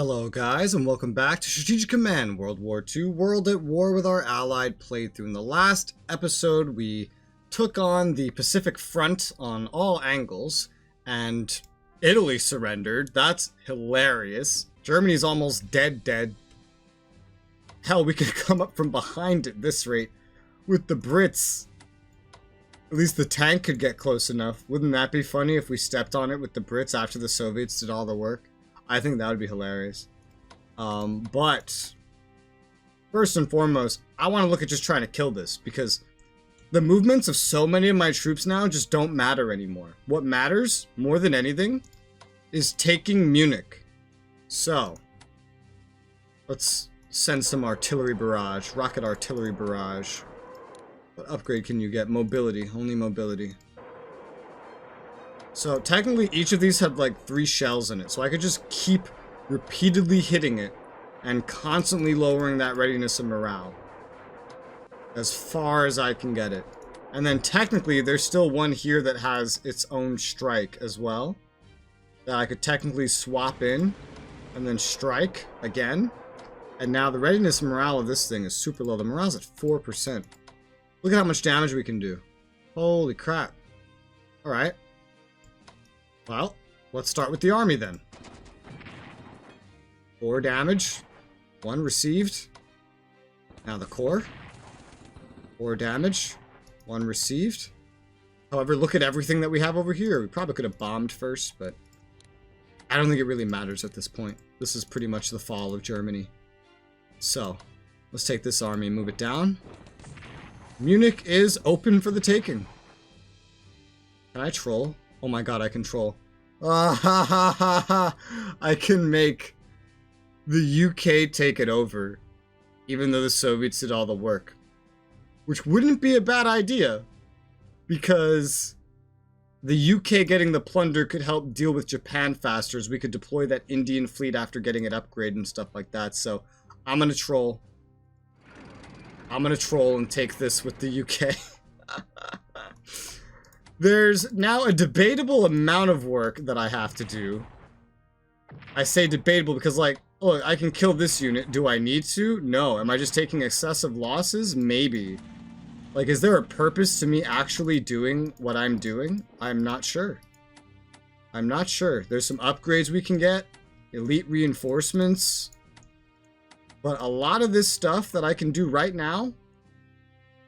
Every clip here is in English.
Hello guys, and welcome back to Strategic Command World War II, World at War with our Allied playthrough. In the last episode, we took on the Pacific Front on all angles, and Italy surrendered. That's hilarious. Germany's almost dead. Hell, we could come up from behind at this rate with the Brits. At least the tank could get close enough. Wouldn't that be funny if we stepped on it with the Brits after the Soviets did all the work? I think that would be hilarious. But first and foremost, I want to look at just trying to kill this, because the movements of so many of my troops now just don't matter anymore. What matters more than anything is taking Munich. So let's send some artillery barrage, rocket artillery barrage. What upgrade can you get? Mobility, only mobility. So technically each of these had like 3 shells in it, so I could just keep repeatedly hitting it and constantly lowering that readiness and morale as far as I can get it. And then technically there's still one here that has its own strike as well that I could technically swap in and then strike again. And now the readiness and morale of this thing is super low. The morale's at 4%. Look at how much damage we can do. Holy crap. Alright. Well, let's start with the army then. 4 damage. 1 received. Now the corps. 4 damage. 1 received. However, look at everything that we have over here. We probably could have bombed first, but I don't think it really matters at this point. This is pretty much the fall of Germany. So, let's take this army and move it down. Munich is open for the taking. Can I troll? Oh my god, I can troll. I can make the UK take it over, even though the Soviets did all the work. Which wouldn't be a bad idea, because the UK getting the plunder could help deal with Japan faster, as we could deploy that Indian fleet after getting it upgraded and stuff like that. So, I'm gonna troll. I'm gonna troll and take this with the UK. There's now a debatable amount of work that I have to do. I say debatable because, like, look, I can kill this unit. Do I need to? No. Am I just taking excessive losses? Maybe. Like, is there a purpose to me actually doing what I'm doing? I'm not sure. I'm not sure. There's some upgrades we can get. Elite reinforcements. But a lot of this stuff that I can do right now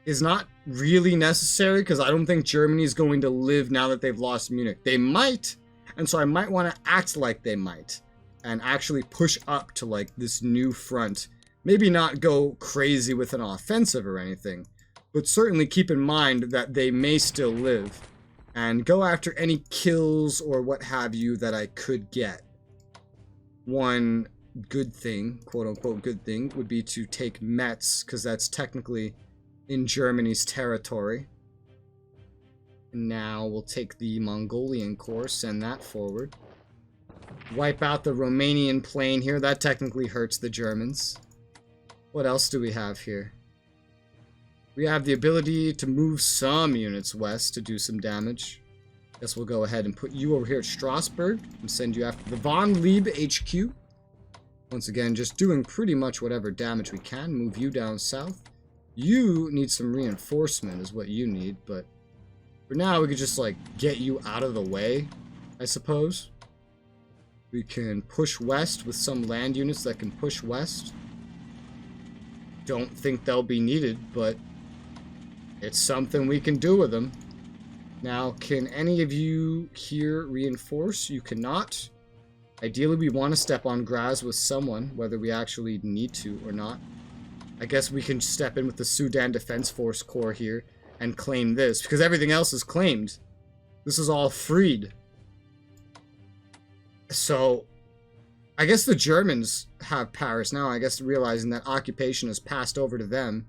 is not really necessary, because I don't think Germany is going to live now that they've lost Munich. They might, and so I might want to act like they might and actually push up to like this new front. Maybe not go crazy with an offensive or anything, but certainly keep in mind that they may still live and go after any kills or what have you that I could get. One good thing, quote unquote good thing, would be to take Metz, because that's technically in Germany's territory. Now we'll take the Mongolian Corps, send that forward. Wipe out the Romanian plain here. That technically hurts the Germans. What else do we have here? We have the ability to move some units west to do some damage. Guess we'll go ahead and put you over here at Strasbourg and send you after the Von Lieb HQ. Once again, just doing pretty much whatever damage we can. Move you down south. You need some reinforcement is what you need, but for now we could just like get you out of the way, I suppose. We can push west with some land units that can push west. Don't think they'll be needed, but it's something we can do with them. Now, can any of you here reinforce? You cannot. Ideally, we want to step on Graz with someone, whether we actually need to or not. I guess we can step in with the Sudan Defense Force Corps here and claim this, because everything else is claimed. This is all freed. So, I guess the Germans have Paris now, I guess realizing that occupation has passed over to them.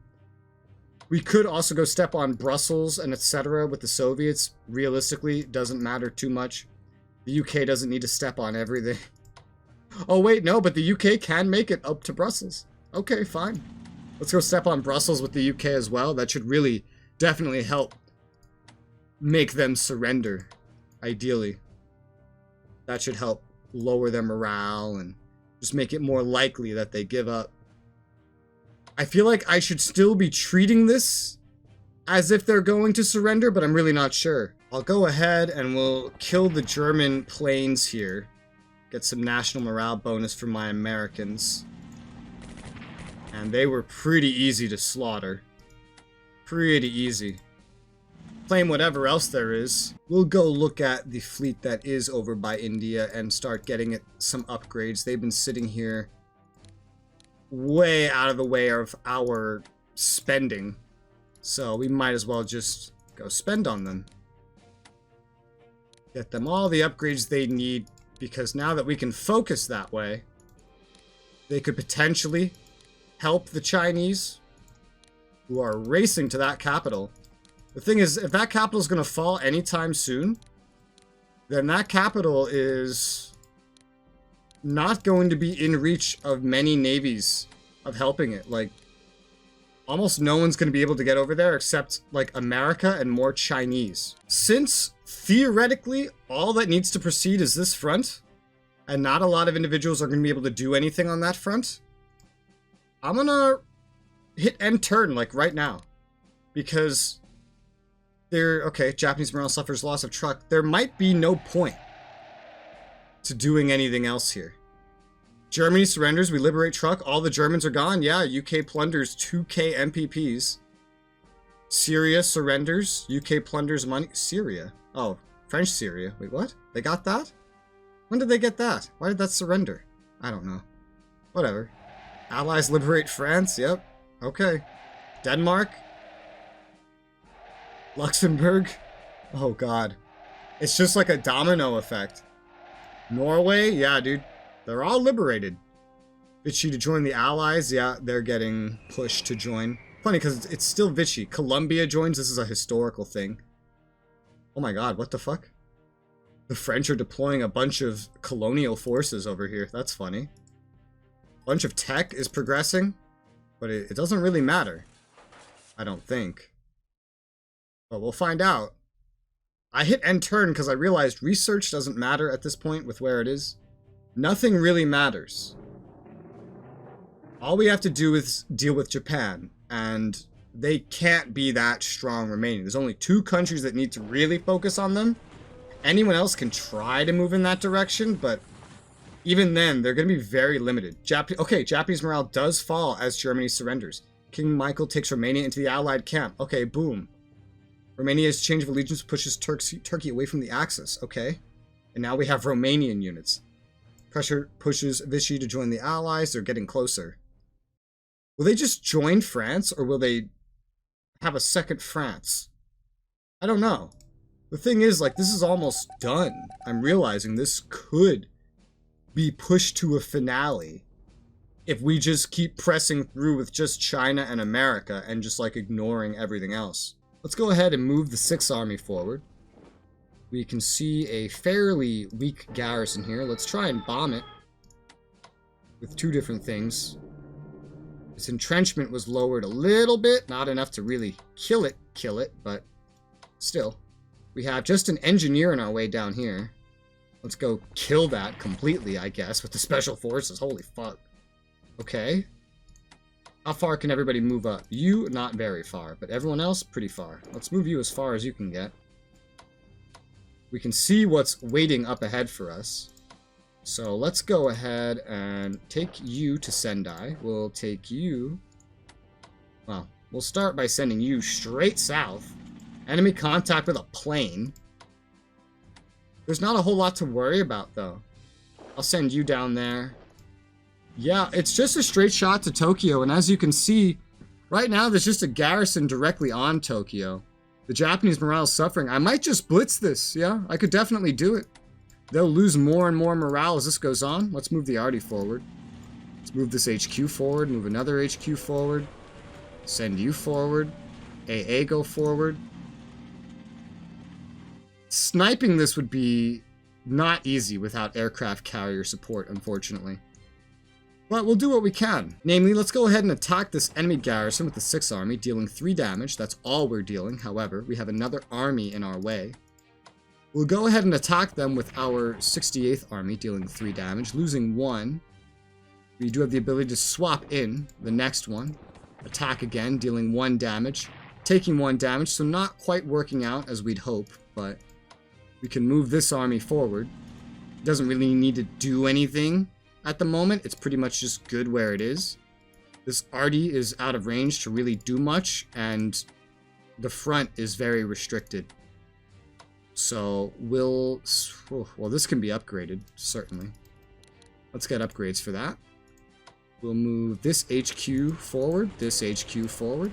We could also go step on Brussels and etc. with the Soviets. Realistically, it doesn't matter too much. The UK doesn't need to step on everything. Oh wait, no, but the UK can make it up to Brussels. Okay, fine. Let's go step on Brussels with the UK as well. That should really definitely help make them surrender, ideally. That should help lower their morale and Just make it more likely that they give up. I feel like I should still be treating this as if they're going to surrender, but I'm really not sure. I'll go ahead and we'll kill the German planes here. Get some national morale bonus for my Americans. And they were pretty easy to slaughter. Pretty easy. Claim whatever else there is. We'll go look at the fleet that is over by India and start getting it some upgrades. They've been sitting here way out of the way of our spending. So we might as well just go spend on them. Get them all the upgrades they need, because now that we can focus that way, they could potentially help the Chinese, who are racing to that capital. The thing is, if that capital is going to fall anytime soon, then that capital is not going to be in reach of many navies of helping it. Like, almost no one's going to be able to get over there except, like, America and more Chinese. Since, theoretically, all that needs to proceed is this front, and not a lot of individuals are going to be able to do anything on that front, I'm going to hit end turn, like, right now. Because okay, Japanese morale suffers loss of truck. There might be no point to doing anything else here. Germany surrenders, we liberate truck, all the Germans are gone. Yeah, UK plunders 2k MPPs. Syria surrenders, UK plunders money. Syria? Oh, French Syria. Wait, what? They got that? When did they get that? Why did that surrender? I don't know. Whatever. Allies liberate France, yep. Okay. Denmark. Luxembourg. Oh god. It's just like a domino effect. Norway, yeah, dude. They're all liberated. Vichy to join the Allies, yeah, they're getting pushed to join. Funny, because it's still Vichy. Colombia joins, this is a historical thing. Oh my god, what the fuck? The French are deploying a bunch of colonial forces over here. That's funny. Bunch of tech is progressing, but it doesn't really matter. I don't think. But we'll find out. I hit end turn because I realized research doesn't matter at this point with where it is. Nothing really matters. All we have to do is deal with Japan, and they can't be that strong remaining. There's only 2 countries that need to really focus on them. Anyone else can try to move in that direction, but even then, they're going to be very limited. Okay, Japanese morale does fall as Germany surrenders. King Michael takes Romania into the Allied camp. Okay, boom. Romania's change of allegiance pushes Turkey away from the Axis. Okay. And now we have Romanian units. Pressure pushes Vichy to join the Allies. They're getting closer. Will they just join France, or will they have a second France? I don't know. The thing is, like, this is almost done. I'm realizing this could be pushed to a finale if we just keep pressing through with just China and America and just, like, ignoring everything else. Let's go ahead and move the 6th Army forward. We can see a fairly weak garrison here. Let's try and bomb it with 2 different things. Its entrenchment was lowered a little bit. Not enough to really kill it, but still. We have just an engineer in our way down here. Let's go kill that completely, I guess, with the special forces. Holy fuck. Okay. How far can everybody move up? You, not very far, but everyone else, pretty far. Let's move you as far as you can get. We can see what's waiting up ahead for us. So let's go ahead and take you to Sendai. We'll take you... Well, we'll start by sending you straight south. Enemy contact with a plane. There's not a whole lot to worry about, though. I'll send you down there. Yeah, it's just a straight shot to Tokyo, and as you can see, right now there's just a garrison directly on Tokyo. The Japanese morale is suffering. I might just blitz this, yeah? I could definitely do it. They'll lose more and more morale as this goes on. Let's move the arty forward. Let's move this HQ forward, move another HQ forward. Send you forward. AA go forward. Sniping this would be not easy without aircraft carrier support, unfortunately. But we'll do what we can. Namely, let's go ahead and attack this enemy garrison with the 6th Army, dealing 3 damage. That's all we're dealing. However, we have another army in our way. We'll go ahead and attack them with our 68th Army, dealing 3 damage, losing 1. We do have the ability to swap in the next one. Attack again, dealing 1 damage. Taking 1 damage, so not quite working out as we'd hope, but we can move this army forward. Doesn't really need to do anything at the moment. It's pretty much just good where it is. This arty is out of range to really do much, and the front is very restricted. So well, this can be upgraded, certainly. Let's get upgrades for that. We'll move this HQ forward, this HQ forward.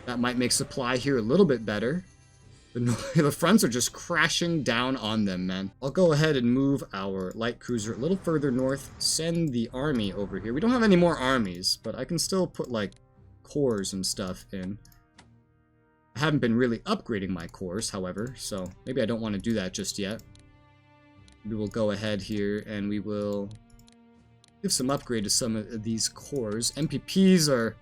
That might make supply here a little bit better. The fronts are just crashing down on them, man. I'll go ahead and move our light cruiser a little further north, send the army over here. We don't have any more armies, but I can still put, like, cores and stuff in. I haven't been really upgrading my cores, however, so maybe I don't want to do that just yet. We will go ahead here and we will give some upgrade to some of these cores. MPPs are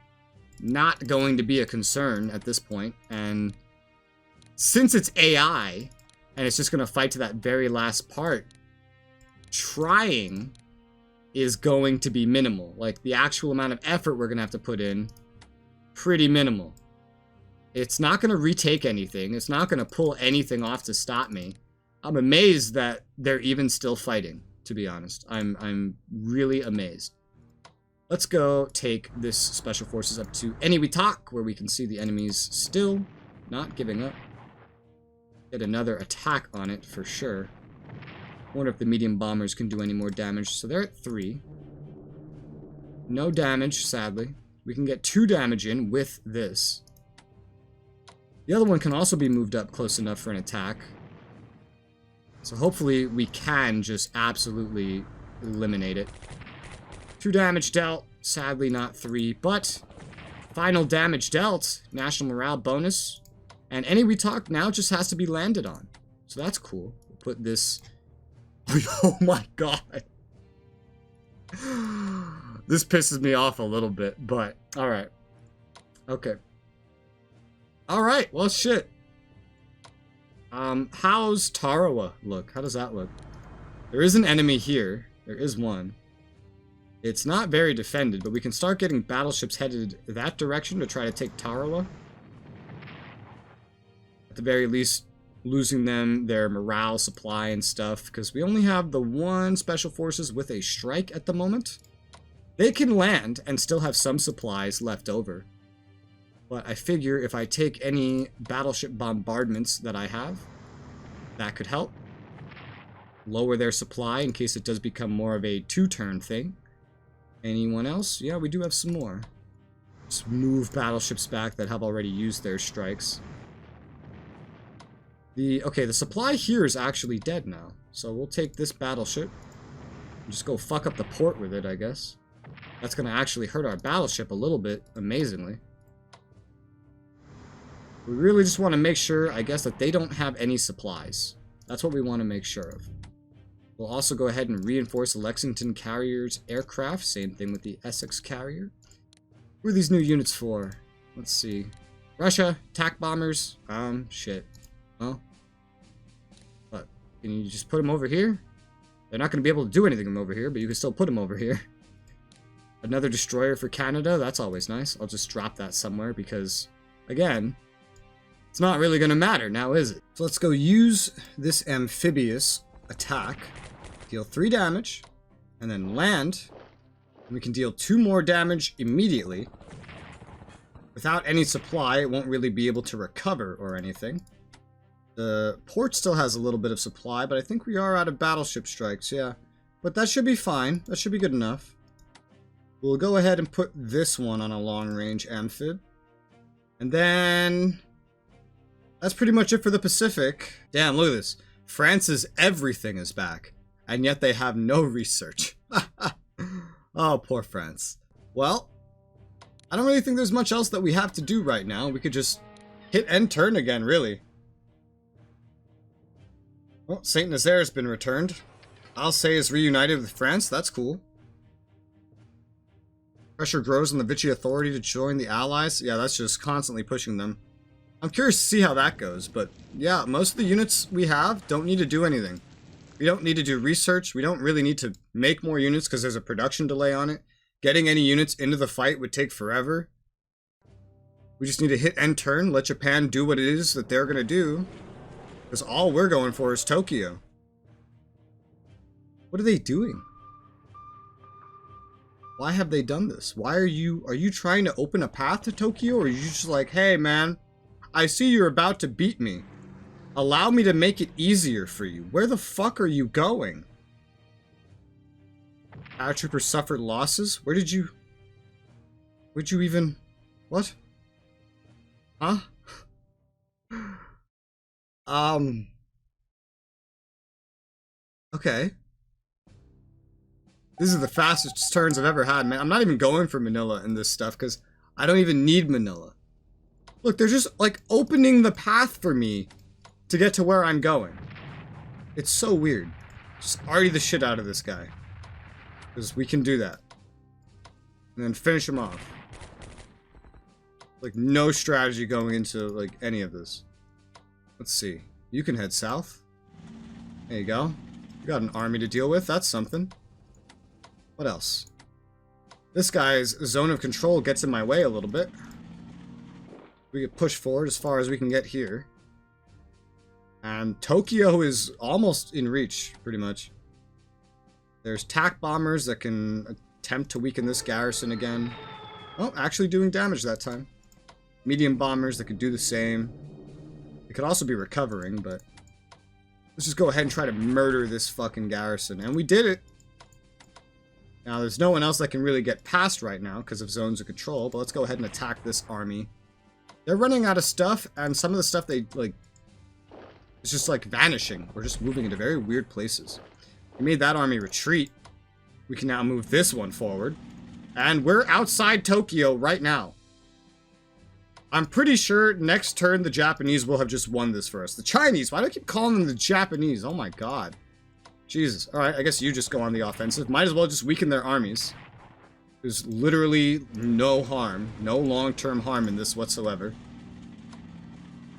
not going to be a concern at this point, and since it's AI, and it's just going to fight to that very last part, trying is going to be minimal. Like, the actual amount of effort we're going to have to put in, pretty minimal. It's not going to retake anything. It's not going to pull anything off to stop me. I'm amazed that they're even still fighting, to be honest. I'm really amazed. Let's go take this Special Forces up to Eniwetok, where we can see the enemies still not giving up. Get another attack on it for sure. Wonder if the medium bombers can do any more damage. So they're at 3. No damage, sadly. We can get 2 damage in with this. The other one can also be moved up close enough for an attack. So hopefully we can just absolutely eliminate it. 2 damage dealt. Sadly not 3, but final damage dealt. National morale bonus. And Eniwetok now just has to be landed on. So that's cool. We'll put this... Oh my god. This pisses me off a little bit, but alright. Okay. Alright, well shit. How's Tarawa look? How does that look? There is an enemy here. There is one. It's not very defended, but we can start getting battleships headed that direction to try to take Tarawa. At the very least, losing them their morale, supply, and stuff, because we only have the one Special Forces with a strike at the moment. They can land and still have some supplies left over. But I figure if I take any battleship bombardments that I have, that could help. Lower their supply in case it does become more of a 2-turn thing. Anyone else? Yeah, we do have some more. Just move battleships back that have already used their strikes. Okay, the supply here is actually dead now. So we'll take this battleship and just go fuck up the port with it, I guess. That's going to actually hurt our battleship a little bit, amazingly. We really just want to make sure, I guess, that they don't have any supplies. That's what we want to make sure of. We'll also go ahead and reinforce the Lexington carrier's aircraft. Same thing with the Essex carrier. Who are these new units for? Let's see. Russia, attack bombers. Shit. Well, what? Can you just put them over here? They're not going to be able to do anything from over here, but you can still put them over here. Another destroyer for Canada. That's always nice. I'll just drop that somewhere because, again, it's not really going to matter now, is it? So let's go use this amphibious attack. Deal 3 damage, and then land. And we can deal 2 more damage immediately. Without any supply, it won't really be able to recover or anything. The port still has a little bit of supply, but I think we are out of battleship strikes, yeah. But that should be fine. That should be good enough. We'll go ahead and put this one on a long-range amphib. And then... that's pretty much it for the Pacific. Damn, look at this. France's everything is back. And yet they have no research. Oh, poor France. Well, I don't really think there's much else that we have to do right now. We could just hit end turn again, really. Well, Saint Nazaire has been returned. I'll say is reunited with France. That's cool. Pressure grows on the Vichy Authority to join the Allies. Yeah, that's just constantly pushing them. I'm curious to see how that goes, but yeah, most of the units we have don't need to do anything. We don't need to do research. We don't really need to make more units because there's a production delay on it. Getting any units into the fight would take forever. We just need to hit end turn, let Japan do what it is that they're gonna do. Because all we're going for is Tokyo. What are they doing? Why have they done this? Why are you trying to open a path to Tokyo? Or are you just like, hey man, I see you're about to beat me. Allow me to make it easier for you. Where the fuck are you going? Paratroopers suffered losses? Where'd you even... What? Huh? Okay. This is the fastest turns I've ever had, man. I'm not even going for Manila in this stuff, because I don't even need Manila. Look, they're just, like, opening the path for me to get to where I'm going. It's so weird. Just arty the shit out of this guy. Because we can do that. And then finish him off. Like, no strategy going into, like, any of this. Let's see. You can head south. There you go. You got an army to deal with. That's something. What else? This guy's zone of control gets in my way a little bit. We get pushed forward as far as we can get here. And Tokyo is almost in reach, pretty much. There's TAC bombers that can attempt to weaken this garrison again. Oh, actually doing damage that time. Medium bombers that could do the same. It could also be recovering, but... Let's just go ahead and try to murder this fucking garrison. And we did it! Now, there's no one else that can really get past right now because of zones of control, but let's go ahead and attack this army. They're running out of stuff, and some of the stuff they, like... It's just, like, vanishing. We're just moving into very weird places. We made that army retreat. We can now move this one forward. And we're outside Tokyo right now. I'm pretty sure next turn the Japanese will have just won this for us. The Chinese, why do I keep calling them the Japanese? Oh my god. Jesus. Alright, I guess you just go on the offensive. Might as well just weaken their armies. There's literally no harm. No long-term harm in this whatsoever.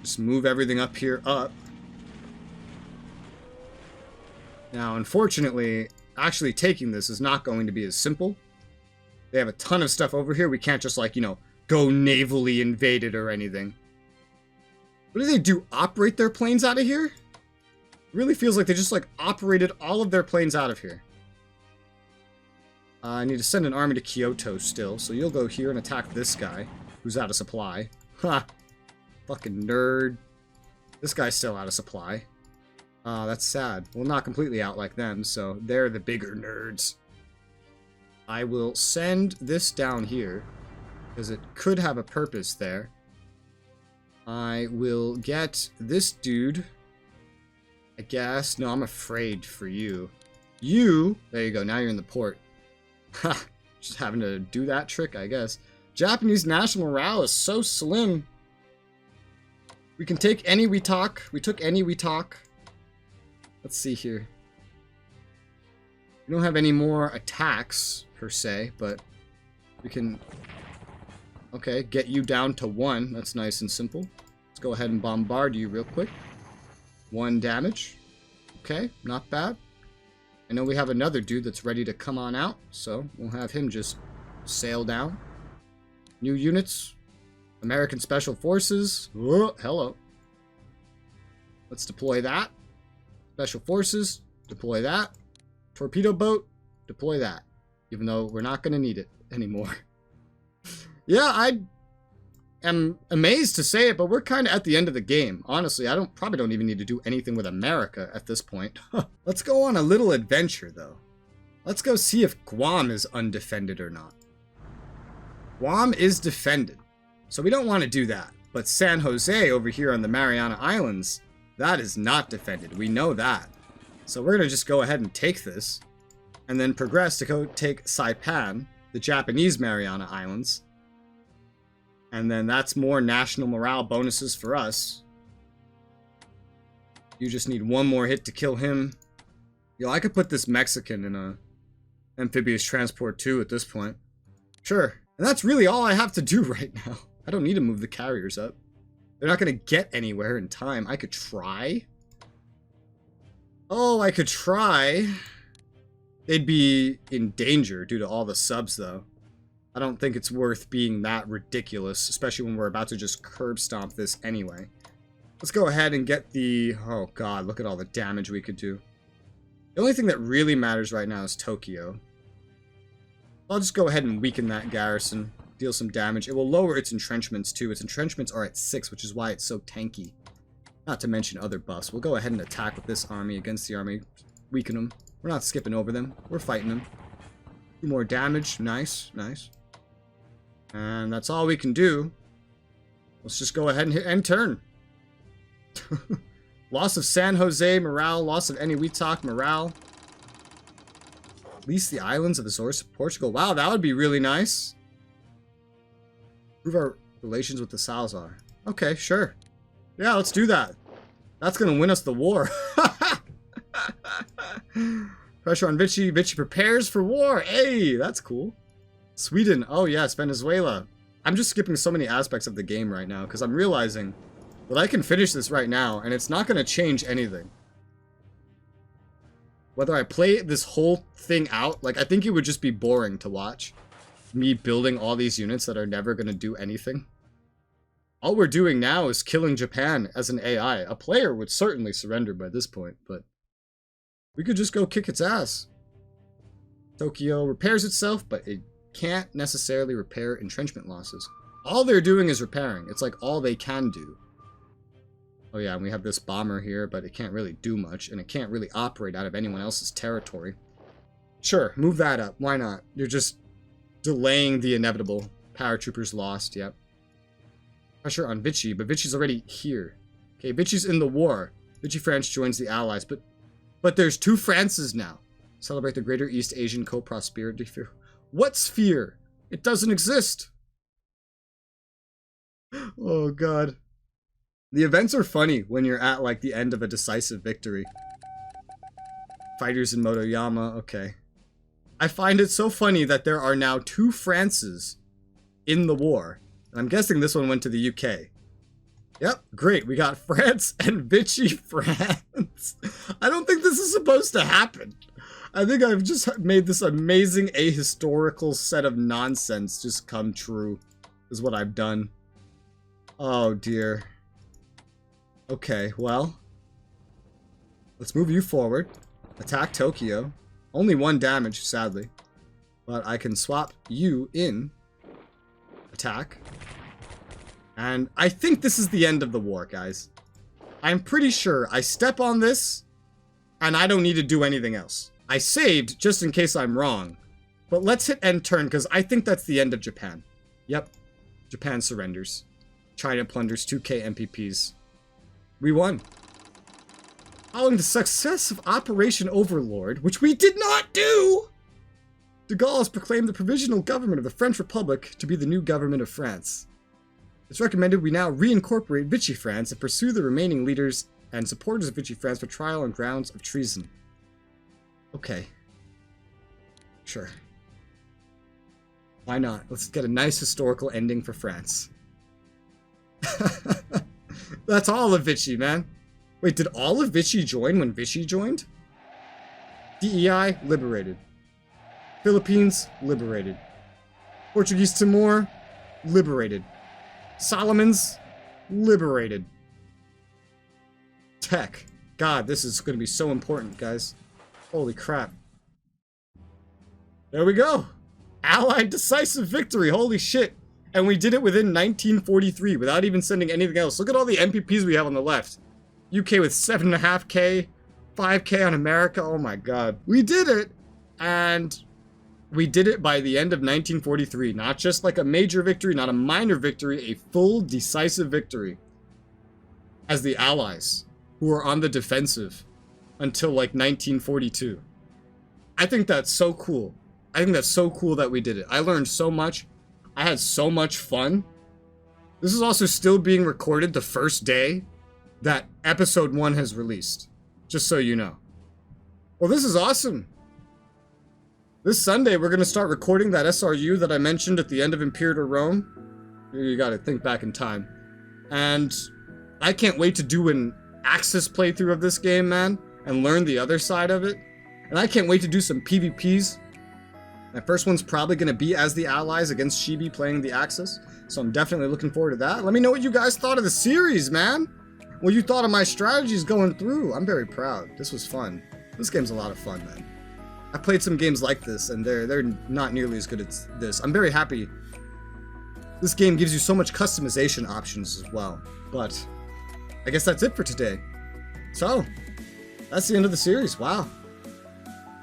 Just move everything up here up. Now, unfortunately, actually taking this is not going to be as simple. They have a ton of stuff over here. We can't just, like, you know, go navally invade it or anything. What do they do? Operate their planes out of here? It really feels like they just, like, operated all of their planes out of here. I need to send an army to Kyoto still, so you'll go here and attack this guy, who's out of supply. Ha! Fucking nerd. This guy's still out of supply. That's sad. Well, not completely out like them, so they're the bigger nerds. I will send this down here, because it could have a purpose there. I will get this dude, I guess. No, I'm afraid for you. You, there you go, now you're in the port. Ha, just having to do that trick, I guess. Japanese national morale is so slim. We can take any we talk. We took any we talk. Let's see here. We don't have any more attacks, per se, but we can... Okay, get you down to 1. That's nice and simple. Let's go ahead and bombard you real quick. 1 damage. Okay, not bad. I know we have another dude that's ready to come on out, so we'll have him just sail down. New units. American Special Forces. Whoa, hello. Let's deploy that. Special Forces. Deploy that. Torpedo boat. Deploy that. Even though we're not going to need it anymore. Yeah, I am amazed to say it, but we're kind of at the end of the game. Honestly, I probably don't even need to do anything with America at this point. Let's go on a little adventure, though. Let's go see if Guam is undefended or not. Guam is defended, so we don't want to do that. But San Jose over here on the Mariana Islands, that is not defended. We know that. So we're going to just go ahead and take this, and then progress to go take Saipan, the Japanese Mariana Islands. And then that's more national morale bonuses for us. You just need 1 more hit to kill him. Yo, I could put this Mexican in a amphibious transport too at this point. Sure. And that's really all I have to do right now. I don't need to move the carriers up. They're not going to get anywhere in time. I could try. Oh, I could try. They'd be in danger due to all the subs, though. I don't think it's worth being that ridiculous, especially when we're about to just curb stomp this anyway. Let's go ahead and get the... Oh god, look at all the damage we could do. The only thing that really matters right now is Tokyo. I'll just go ahead and weaken that garrison. Deal some damage. It will lower its entrenchments too. Its entrenchments are at 6, which is why it's so tanky. Not to mention other buffs. We'll go ahead and attack with this army against the army. Weaken them. We're not skipping over them. We're fighting them. 2 more damage. Nice, nice. And that's all we can do. Let's just go ahead and hit end turn. Loss of San Jose, morale. Loss of Eniwetok, morale. Release the islands of Azores to Portugal. Wow, that would be really nice. Improve our relations with the Salazar. Okay, sure. Yeah, let's do that. That's gonna win us the war. Pressure on Vichy. Vichy prepares for war. Hey, that's cool. Sweden. Oh yes, Venezuela. I'm just skipping so many aspects of the game right now because I'm realizing that I can finish this right now and it's not going to change anything. Whether I play this whole thing out, like I think it would just be boring to watch. Me building all these units that are never going to do anything. All we're doing now is killing Japan as an AI. A player would certainly surrender by this point, but we could just go kick its ass. Tokyo repairs itself, but it can't necessarily repair entrenchment losses. All they're doing is repairing. It's like all they can do. Oh yeah, and we have this bomber here, but it can't really do much, and it can't really operate out of anyone else's territory. Sure, move that up. Why not? You're just delaying the inevitable. Paratroopers lost, yep. Pressure on Vichy, but Vichy's already here. Okay, Vichy's in the war. Vichy France joins the Allies, but there's 2 Frances now. Celebrate the Greater East Asian Co-Prosperity Sphere. What sphere? It doesn't exist. Oh god. The events are funny when you're at like the end of a decisive victory. Fighters in Motoyama, okay. I find it so funny that there are now 2 Frances in the war. And I'm guessing this one went to the UK. Yep, great. We got France and Vichy France. I don't think this is supposed to happen. I think I've just made this amazing ahistorical set of nonsense just come true, is what I've done. Oh dear. Okay, well. Let's move you forward. Attack Tokyo. Only 1 damage, sadly. But I can swap you in. Attack. And I think this is the end of the war, guys. I'm pretty sure I step on this, and I don't need to do anything else. I saved just in case I'm wrong. But let's hit end turn, because I think that's the end of Japan. Yep. Japan surrenders. China plunders 2k MPPs. We won. Following the success of Operation Overlord, which we did not do, de Gaulle has proclaimed the provisional government of the French Republic to be the new government of France. It's recommended we now reincorporate Vichy France and pursue the remaining leaders and supporters of Vichy France for trial on grounds of treason. Okay. Sure. Why not? Let's get a nice historical ending for France. That's all of Vichy, man. Wait, did all of Vichy join when Vichy joined? DEI, liberated. Philippines, liberated. Portuguese Timor, liberated. Solomons, liberated. Tech. God, this is going to be so important, guys. Holy crap. There we go. Allied decisive victory. Holy shit. And we did it within 1943 without even sending anything else. Look at all the MPPs we have on the left. UK with 7.5k, 5k on America. Oh my god. We did it. And we did it by the end of 1943. Not just like a major victory, not a minor victory, a full decisive victory. As the Allies, who were on the defensive until like 1942. I think that's so cool. I think that's so cool that we did it. I learned so much. I had so much fun. This is also still being recorded the first day that episode 1 has released. Just so you know. Well, this is awesome. This Sunday, we're going to start recording that SRU that I mentioned at the end of Imperator Rome. You gotta think back in time. And I can't wait to do an Axis playthrough of this game, man, and learn the other side of it. And I can't wait to do some PvPs. My first one's probably going to be as the allies against Shibi playing the Axis. So I'm definitely looking forward to that. Let me know what you guys thought of the series, man. What you thought of my strategies going through. I'm very proud. This was fun. This game's a lot of fun, man. I've played some games like this, and they're not nearly as good as this. I'm very happy. This game gives you so much customization options as well. But I guess that's it for today. So, that's the end of the series. Wow.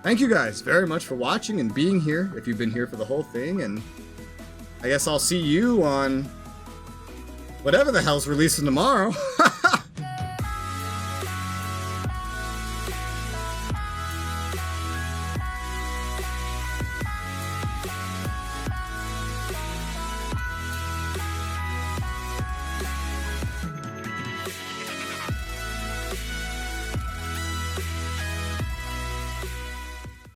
Thank you guys very much for watching and being here, if you've been here for the whole thing, and I guess I'll see you on whatever the hell's releasing tomorrow.